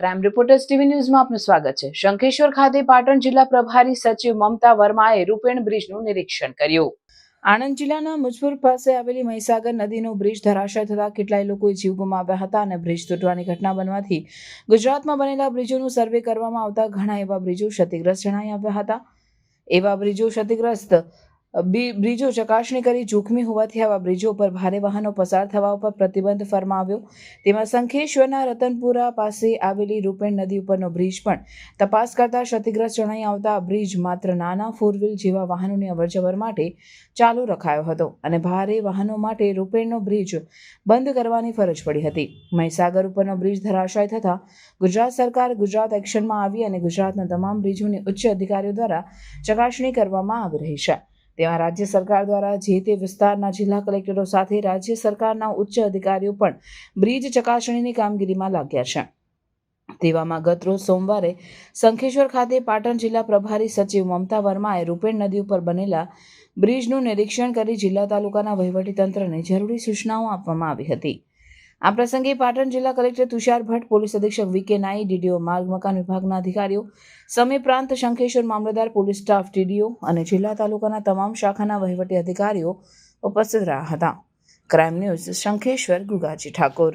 Crime reporters TV ન્યૂઝમાં આપનું સ્વાગત છે। શંખેશ્વર ખાતે પાટણ જિલ્લા પ્રભારી સચિવ મમતા વર્માએ રૂપેણ બ્રિજનું નિરીક્ષણ કર્યું। આણંદ જિલ્લાના મુજપુર પાસે આવેલી મહીસાગર નદીનો બ્રિજ ધરાશાય થતા કેટલાય લોકોએ જીવ ગુમાવ્યા હતા અને બ્રિજ તૂટવાની ઘટના બનવાથી ગુજરાતમાં બનેલા બ્રિજોનું સર્વે કરવામાં આવતા ઘણા એવા બ્રિજો ક્ષતિગ્રસ્ત જણાઈ આવ્યા હતા। એવા બ્રિજો ક્ષતિગ્રસ્ત બ્રિજો ચકાસણી કરી જોખમી હોવાથી આવા બ્રિજો પર ભારે વાહનો પસાર થવા ઉપર પ્રતિબંધ ફરમાવ્યો। તેમાં શંખેશ્વરના રતનપુરા પાસે આવેલી રૂપેણ નદી ઉપરનો બ્રિજ પણ તપાસ કરતા ક્ષતિગ્રસ્ત જણાઈ આવતા બ્રિજ માત્ર નાના 4 વ્હીલ જેવા વાહનોની અવરજવર માટે ચાલુ રખાયો હતો અને ભારે વાહનો માટે રૂપેણનો બ્રિજ બંધ કરવાની ફરજ પડી હતી। મહીસાગર ઉપરનો બ્રિજ ધરાશાય થતા ગુજરાત સરકાર ગુજરાત એક્શનમાં આવી અને ગુજરાતના તમામ બ્રિજોની ઉચ્ચ અધિકારીઓ દ્વારા ચકાસણી કરવામાં આવી રહી છે। તેમાં રાજ્ય સરકાર દ્વારા જે તે વિસ્તારના જિલ્લા કલેક્ટરો સાથે રાજ્ય સરકારના ઉચ્ચ અધિકારીઓ પણ બ્રિજ ચકાસણીની કામગીરીમાં લાગ્યા છે। તેવામાં ગતરોજ સોમવારે શંખેશ્વર ખાતે પાટણ જિલ્લા પ્રભારી સચિવ મમતા વર્માએ રૂપેણ નદી ઉપર બનેલા બ્રિજનું નિરીક્ષણ કરી જિલ્લા તાલુકાના વહીવટીતંત્રને જરૂરી સૂચનાઓ આપવામાં આવી હતી। આ પ્રસંગે પાટણ જિલ્લા કલેક્ટર તુષાર ભટ્ટ, પોલીસ અધિક્ષક વી.કે. નાઈ, ડીડીઓ માર્ગ મકાન વિભાગના અધિકારીઓ સમી પ્રાંત, શંખેશ્વર મામલતદાર, પોલીસ સ્ટાફ, ટીડીઓ અને જિલ્લા તાલુકાના તમામ શાખાના વહીવટી અધિકારીઓ ઉપસ્થિત રહ્યા હતા। Crime news Shankheshwar, Gugaji Thakor.